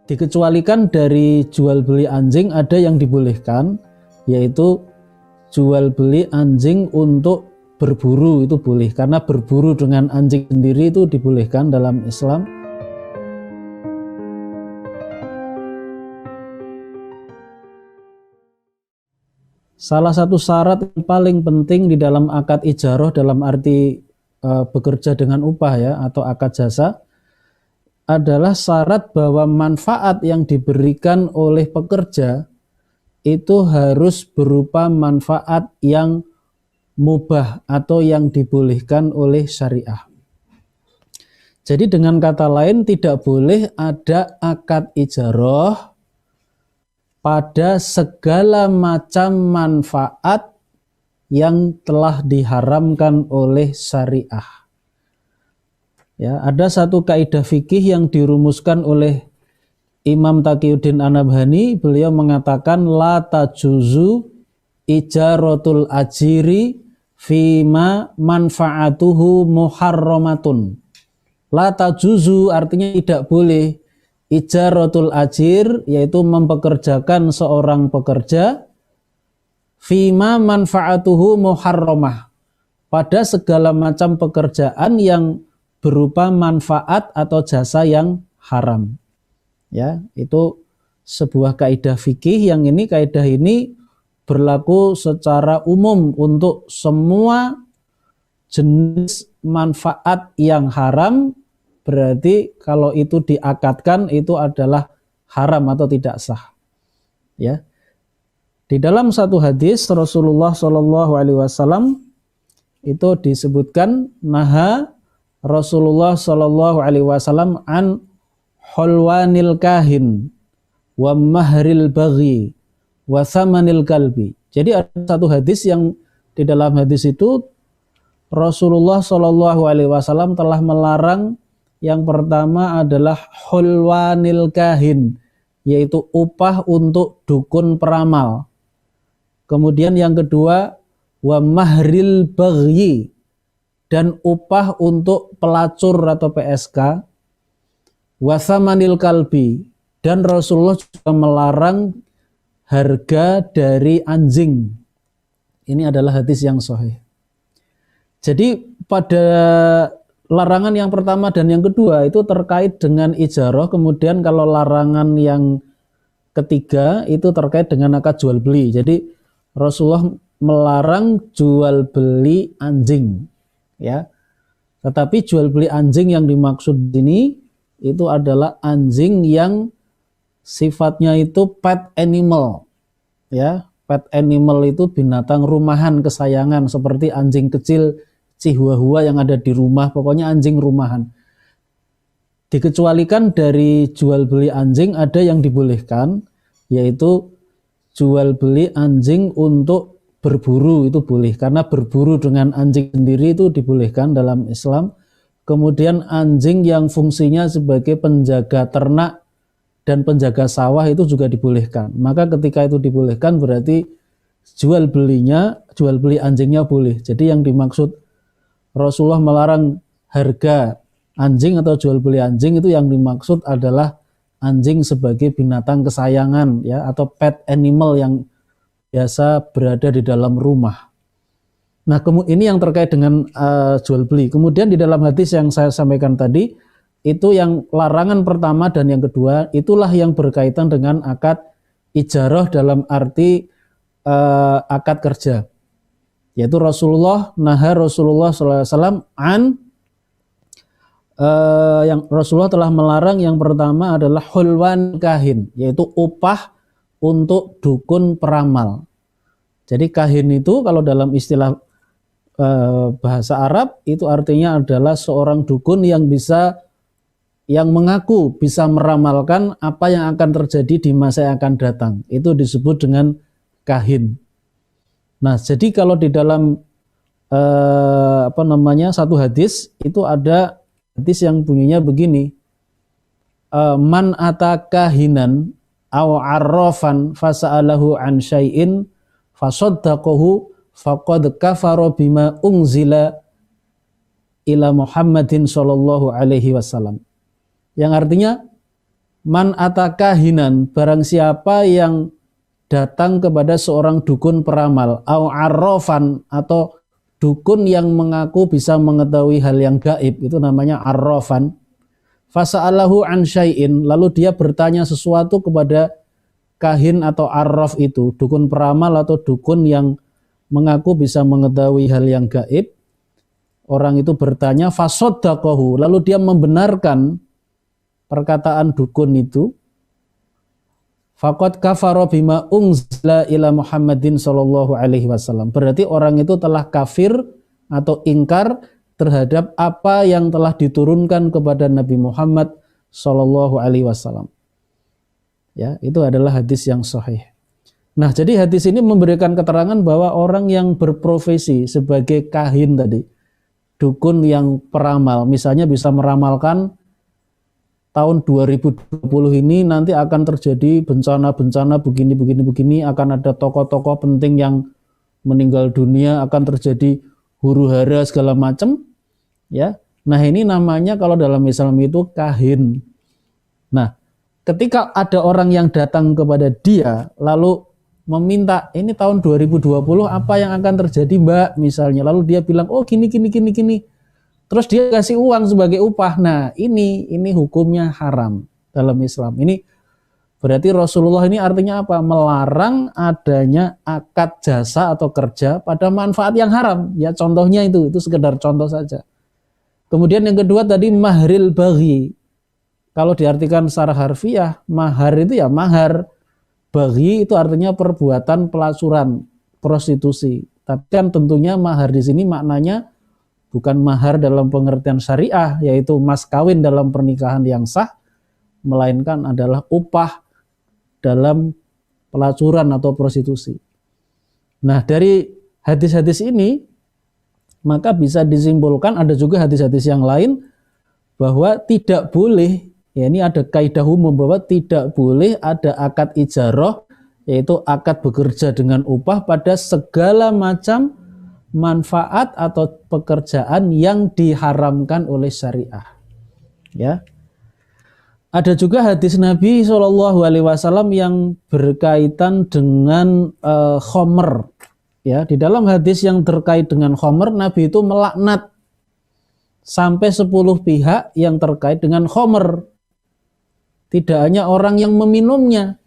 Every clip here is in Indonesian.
Dikecualikan dari jual beli anjing ada yang dibolehkan, yaitu jual beli anjing untuk berburu itu boleh, karena berburu dengan anjing sendiri itu dibolehkan dalam Islam. Salah satu syarat yang paling penting di dalam akad ijarah dalam arti bekerja dengan upah ya atau akad jasa adalah syarat bahwa manfaat yang diberikan oleh pekerja itu harus berupa manfaat yang mubah atau yang dibolehkan oleh syariah. Jadi dengan kata lain tidak boleh ada akad ijarah pada segala macam manfaat yang telah diharamkan oleh syariah. Ya, ada satu kaidah fikih yang dirumuskan oleh Imam Taqiyuddin An-Nabhani. Beliau mengatakan la tajuzu ijaratul ajiri fima manfaatuhu muharramatun. La tajuzu artinya tidak boleh ijaratul ajir, yaitu mempekerjakan seorang pekerja fima manfaatuhu muharramah, pada segala macam pekerjaan yang berupa manfaat atau jasa yang haram. Ya, itu sebuah kaidah fikih yang kaidah ini berlaku secara umum untuk semua jenis manfaat yang haram. Berarti kalau itu diakadkan itu adalah haram atau tidak sah. Ya. Di dalam satu hadis Rasulullah SAW itu disebutkan naha Rasulullah SAW an hulwanil kahin wa mahril baghi wa thamanil kalbi. Jadi ada satu hadis yang di dalam hadis itu Rasulullah SAW telah melarang. Yang pertama adalah hulwanil kahin, yaitu upah untuk dukun peramal. Kemudian yang kedua wa mahril baghi, dan upah untuk pelacur atau PSK, wasamanil kalbi, dan Rasulullah juga melarang harga dari anjing. Ini adalah hadis yang sahih. Jadi pada larangan yang pertama dan yang kedua itu terkait dengan ijarah, kemudian kalau larangan yang ketiga itu terkait dengan akad jual beli. Jadi Rasulullah melarang jual beli anjing. Ya, tetapi jual beli anjing yang dimaksud ini itu adalah anjing yang sifatnya itu pet animal. Ya, pet animal itu binatang rumahan kesayangan seperti anjing kecil Chihuahua yang ada di rumah, pokoknya anjing rumahan. Dikecualikan dari jual beli anjing ada yang dibolehkan, yaitu jual beli anjing untuk berburu itu boleh, karena berburu dengan anjing sendiri itu dibolehkan dalam Islam. Kemudian anjing yang fungsinya sebagai penjaga ternak dan penjaga sawah itu juga dibolehkan. Maka ketika itu dibolehkan berarti jual beli anjingnya boleh. Jadi yang dimaksud Rasulullah melarang harga anjing atau jual beli anjing itu yang dimaksud adalah anjing sebagai binatang kesayangan ya, atau pet animal yang biasa berada di dalam rumah. Nah, ini yang terkait dengan jual beli. Kemudian di dalam hadis yang saya sampaikan tadi, itu yang larangan pertama dan yang kedua, itulah yang berkaitan dengan akad ijarah dalam arti akad kerja. Yaitu Rasulullah SAW yang Rasulullah telah melarang yang pertama adalah hulwan kahin, yaitu upah untuk dukun peramal. Jadi kahin itu kalau dalam istilah bahasa Arab itu artinya adalah seorang dukun yang mengaku bisa meramalkan apa yang akan terjadi di masa yang akan datang. Itu disebut dengan kahin. Nah, jadi kalau di dalam satu hadis itu ada hadis yang bunyinya begini. Man atakahinan aw arrafan fasa'alahu an syai'in fasaddaqahu faqad kafara bima unzila ila Muhammadin sallallahu alaihi wasallam. Yang artinya Man atakahinan, barang siapa yang datang kepada seorang dukun peramal, au arrafan, atau dukun yang mengaku bisa mengetahui hal yang gaib, itu namanya arrafan. Fasa'alahu an syai'in, lalu dia bertanya sesuatu kepada kahin atau arraf itu, dukun peramal atau dukun yang mengaku bisa mengetahui hal yang gaib. Orang itu bertanya, fasoddaqahu, lalu dia membenarkan perkataan dukun itu. Faqad kafara bima unzila ila Muhammadin sallallahu alaihi wasallam. Berarti orang itu telah kafir atau ingkar terhadap apa yang telah diturunkan kepada Nabi Muhammad sallallahu alaihi wasallam. Ya, itu adalah hadis yang sahih. Nah, jadi hadis ini memberikan keterangan bahwa orang yang berprofesi sebagai kahin tadi, dukun yang peramal, misalnya bisa meramalkan tahun 2020 ini nanti akan terjadi bencana-bencana begini, akan ada tokoh-tokoh penting yang meninggal dunia, akan terjadi huru-hara segala macam, ya. Nah, ini namanya kalau dalam Islam itu kahin. Nah, ketika ada orang yang datang kepada dia lalu meminta, ini tahun 2020 apa yang akan terjadi, Mbak, misalnya, lalu dia bilang, oh gini, terus dia kasih uang sebagai upah. Nah, ini hukumnya haram dalam Islam. Ini berarti Rasulullah ini artinya apa? Melarang adanya akad jasa atau kerja pada manfaat yang haram. Ya, contohnya itu sekedar contoh saja. Kemudian yang kedua tadi mahril baghi. Kalau diartikan secara harfiah, mahar itu ya mahar. Baghi itu artinya perbuatan pelacuran, prostitusi. Tapi kan tentunya mahar di sini maknanya bukan mahar dalam pengertian syariah, yaitu mas kawin dalam pernikahan yang sah, melainkan adalah upah dalam pelacuran atau prostitusi. Nah, dari hadis-hadis ini maka bisa disimpulkan, ada juga hadis-hadis yang lain bahwa tidak boleh, ya ini ada kaidah umum bahwa tidak boleh ada akad ijarah, yaitu akad bekerja dengan upah pada segala macam manfaat atau pekerjaan yang diharamkan oleh syariah. Ya. Ada juga hadis Nabi SAW yang berkaitan dengan khomer. Ya, di dalam hadis yang terkait dengan khomer, Nabi itu melaknat sampai 10 pihak yang terkait dengan khomer. Tidak hanya orang yang meminumnya,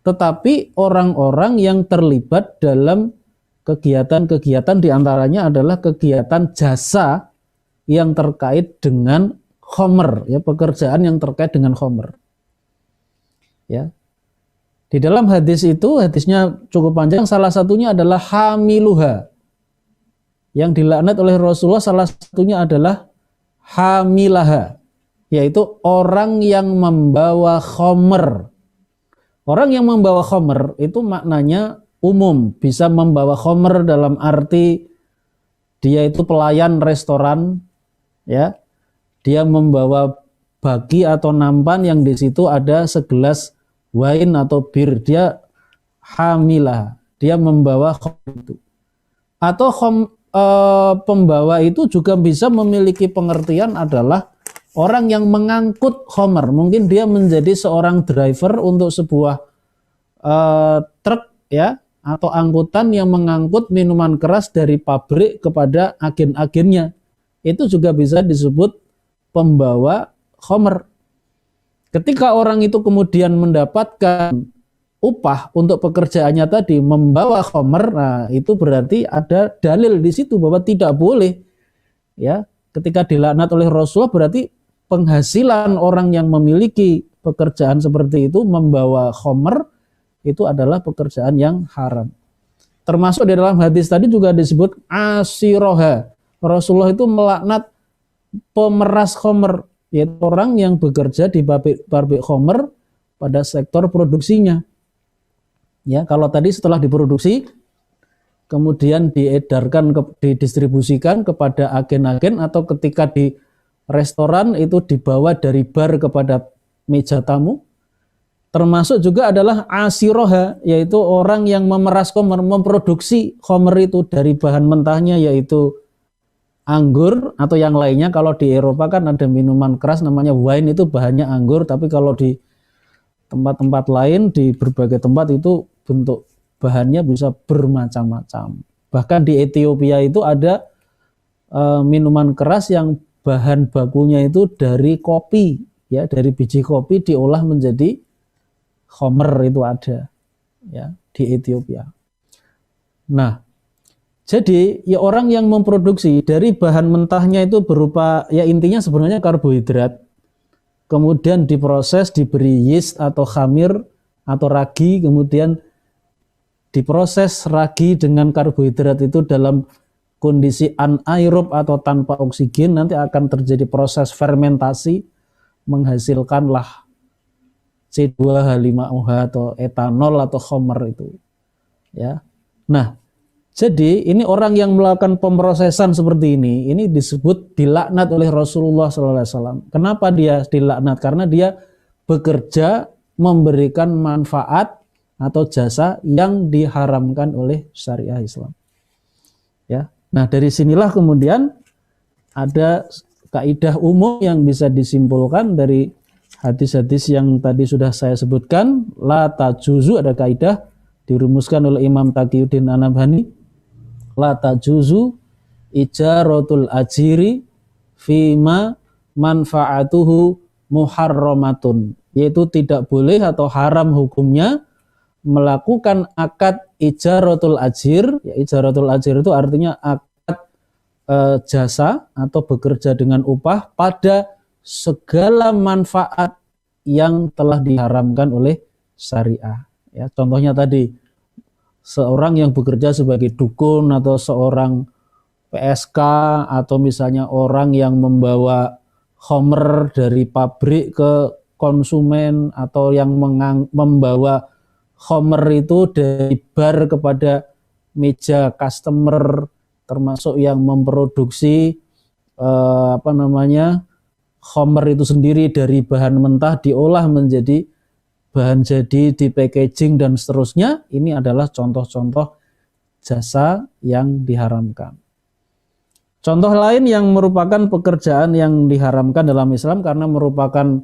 tetapi orang-orang yang terlibat dalam kegiatan-kegiatan, diantaranya adalah kegiatan jasa yang terkait dengan khomer, ya, pekerjaan yang terkait dengan khomer. Ya. Di dalam hadis itu, hadisnya cukup panjang, salah satunya adalah hamiluha. Yang dilaknat oleh Rasulullah salah satunya adalah hamilaha, yaitu orang yang membawa khomer. Orang yang membawa khomer itu maknanya umum, bisa membawa khomer dalam arti dia itu pelayan restoran, ya. Dia membawa bagi atau nampan yang di situ ada segelas wine atau bir, dia hamilah, dia membawa khomer itu. Atau pembawa itu juga bisa memiliki pengertian adalah orang yang mengangkut khomer. Mungkin dia menjadi seorang driver untuk sebuah truk, ya, atau angkutan yang mengangkut minuman keras dari pabrik kepada agen-agennya. Itu juga bisa disebut pembawa khomer. Ketika orang itu kemudian mendapatkan upah untuk pekerjaannya tadi membawa khomer, nah itu berarti ada dalil di situ bahwa tidak boleh, ya. Ketika dilaknat oleh Rasulullah berarti penghasilan orang yang memiliki pekerjaan seperti itu membawa khomer itu adalah pekerjaan yang haram. Termasuk di dalam hadis tadi juga disebut asiroha. Rasulullah itu melaknat pemeras khomer, yaitu orang yang bekerja di pabrik khomer pada sektor produksinya. Ya, kalau tadi setelah diproduksi kemudian diedarkan, didistribusikan kepada agen-agen, atau ketika di restoran itu dibawa dari bar kepada meja tamu. Termasuk juga adalah asiroha, yaitu orang yang memeras khomer, memproduksi khomer itu dari bahan mentahnya, yaitu anggur atau yang lainnya. Kalau di Eropa kan ada minuman keras namanya wine, itu bahannya anggur, tapi kalau di tempat-tempat lain di berbagai tempat itu bentuk bahannya bisa bermacam-macam. Bahkan di Ethiopia itu ada minuman keras yang bahan bakunya itu dari kopi, ya, dari biji kopi diolah menjadi khamr, itu ada, ya, di Ethiopia. Nah, jadi ya orang yang memproduksi dari bahan mentahnya itu berupa, ya intinya sebenarnya karbohidrat, kemudian diproses, diberi yeast atau khamir atau ragi, kemudian diproses ragi dengan karbohidrat itu dalam kondisi anaerob atau tanpa oksigen, nanti akan terjadi proses fermentasi, menghasilkanlah C2H5OH atau etanol atau khamr itu, ya. Nah, jadi ini orang yang melakukan pemrosesan seperti ini disebut dilaknat oleh Rasulullah SAW. Kenapa dia dilaknat? Karena dia bekerja memberikan manfaat atau jasa yang diharamkan oleh syariah Islam. Ya. Nah, dari sinilah kemudian ada kaidah umum yang bisa disimpulkan dari hadis-hadis yang tadi sudah saya sebutkan. La tajuzu, ada kaidah dirumuskan oleh Imam Taqiyuddin An-Nabhani. La tajuzu ijaratul ajiri fima manfaatuhu muharramatun, yaitu tidak boleh atau haram hukumnya melakukan akad ijaratul ajir. Ya, ijaratul ajir itu artinya akad jasa atau bekerja dengan upah pada segala manfaat yang telah diharamkan oleh syariah. Ya, contohnya tadi seorang yang bekerja sebagai dukun atau seorang PSK atau misalnya orang yang membawa khamr dari pabrik ke konsumen atau yang membawa khamr itu dari bar kepada meja customer, termasuk yang memproduksi khamr itu sendiri dari bahan mentah diolah menjadi bahan jadi, di packaging dan seterusnya. Ini adalah contoh-contoh jasa yang diharamkan. Contoh lain yang merupakan pekerjaan yang diharamkan dalam Islam karena merupakan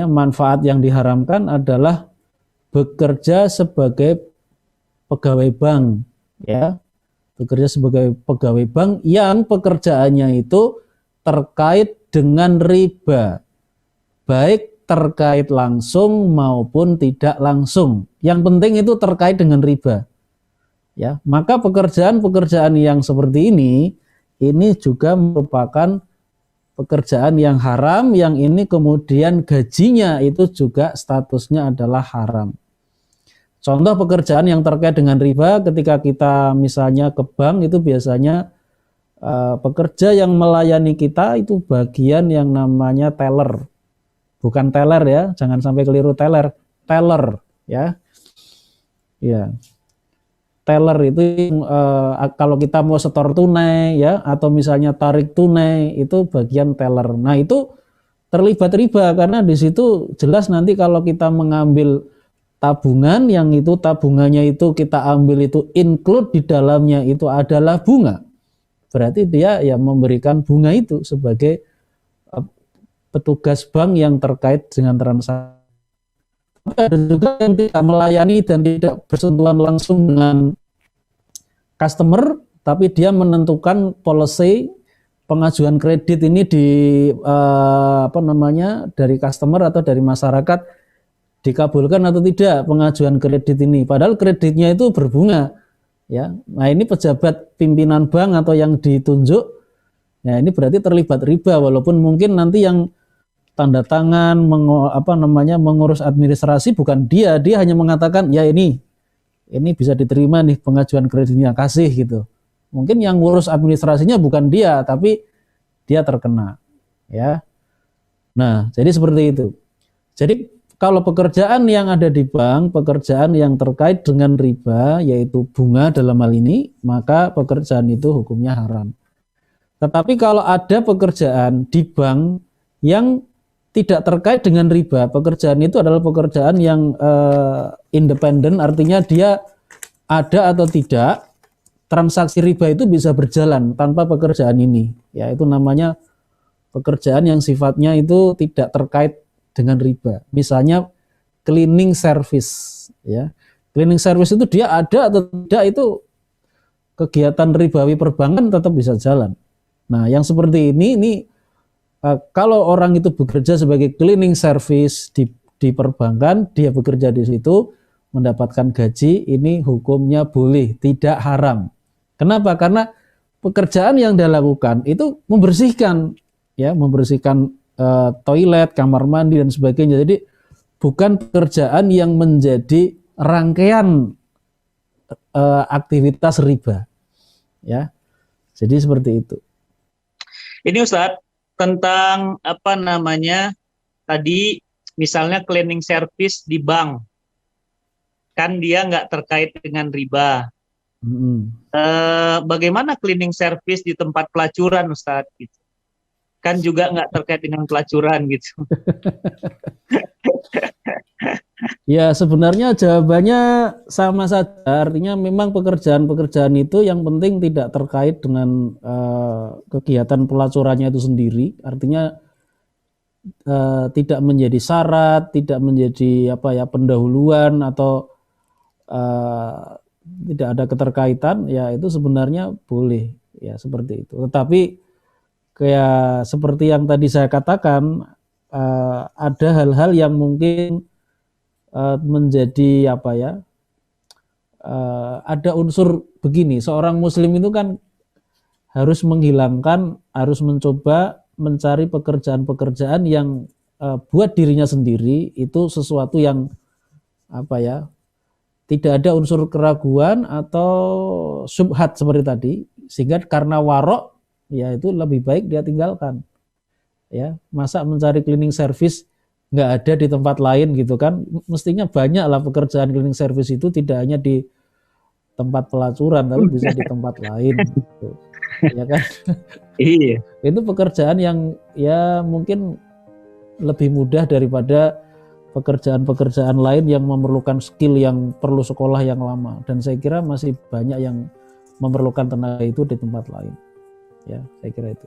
manfaat yang diharamkan adalah bekerja sebagai pegawai bank, ya. Bekerja sebagai pegawai bank yang pekerjaannya itu terkait dengan riba, baik terkait langsung maupun tidak langsung. Yang penting itu terkait dengan riba. Ya, maka pekerjaan-pekerjaan yang seperti ini juga merupakan pekerjaan yang haram, yang ini kemudian gajinya itu juga statusnya adalah haram. Contoh pekerjaan yang terkait dengan riba, ketika kita misalnya ke bank itu biasanya pekerja yang melayani kita itu bagian yang namanya teller. Bukan teller, ya, jangan sampai keliru teller ya. Ya. Teller itu kalau kita mau setor tunai, ya, atau misalnya tarik tunai, itu bagian teller. Nah, itu terlibat riba karena di situ jelas nanti kalau kita mengambil tabungan, yang itu tabungannya itu kita ambil itu include di dalamnya itu adalah bunga. Berarti dia ya memberikan bunga itu sebagai petugas bank yang terkait dengan transaksi. Ada juga yang tidak melayani dan tidak bersentuhan langsung dengan customer, tapi dia menentukan policy pengajuan kredit ini dari customer atau dari masyarakat, dikabulkan atau tidak pengajuan kredit ini. Padahal kreditnya itu berbunga, ya. Nah, ini pejabat pimpinan bank atau yang ditunjuk, ya, ini berarti terlibat riba, walaupun mungkin nanti yang tanda tangan, mengurus administrasi bukan dia hanya mengatakan ya ini bisa diterima nih pengajuan kreditnya, kasih gitu. Mungkin yang ngurus administrasinya bukan dia, tapi dia terkena, ya. Nah, jadi seperti itu. Jadi kalau pekerjaan yang ada di bank, pekerjaan yang terkait dengan riba, yaitu bunga dalam hal ini, maka pekerjaan itu hukumnya haram. Tetapi kalau ada pekerjaan di bank yang tidak terkait dengan riba, pekerjaan itu adalah pekerjaan yang independen, artinya dia ada atau tidak, transaksi riba itu bisa berjalan tanpa pekerjaan ini. Ya, itu namanya pekerjaan yang sifatnya itu tidak terkait dengan riba. Misalnya cleaning service, ya. Cleaning service itu dia ada atau tidak, itu kegiatan ribawi perbankan tetap bisa jalan. Nah, yang seperti ini kalau orang itu bekerja sebagai cleaning service di perbankan, dia bekerja di situ mendapatkan gaji, ini hukumnya boleh, tidak haram. Kenapa? Karena pekerjaan yang dia lakukan itu membersihkan, ya, membersihkan toilet, kamar mandi dan sebagainya. Jadi bukan pekerjaan yang menjadi rangkaian aktivitas riba, ya. Jadi seperti itu. Ini Ustadz, tentang apa namanya tadi, misalnya cleaning service di bank, kan dia nggak terkait dengan riba. Bagaimana cleaning service di tempat pelacuran, Ustadz? Gitu. Kan juga nggak terkait dengan pelacuran gitu. Ya, sebenarnya jawabannya sama saja. Artinya memang pekerjaan-pekerjaan itu yang penting tidak terkait dengan kegiatan pelacurannya itu sendiri. Artinya tidak menjadi syarat, tidak menjadi pendahuluan atau tidak ada keterkaitan, ya itu sebenarnya boleh, ya seperti itu. Tetapi kayak seperti yang tadi saya katakan, ada hal-hal yang mungkin menjadi ada unsur begini, seorang muslim itu kan harus mencoba mencari pekerjaan-pekerjaan yang buat dirinya sendiri itu sesuatu yang tidak ada unsur keraguan atau syubhat seperti tadi, sehingga karena warok, ya itu lebih baik dia tinggalkan. Ya, masa mencari cleaning service nggak ada di tempat lain gitu kan, mestinya banyak lah pekerjaan cleaning service itu, tidak hanya di tempat pelacuran tapi bisa di tempat lain gitu. Ya kan. Iya. Itu pekerjaan yang ya mungkin lebih mudah daripada pekerjaan-pekerjaan lain yang memerlukan skill yang perlu sekolah yang lama, dan saya kira masih banyak yang memerlukan tenaga itu di tempat lain. Ya, saya kira itu.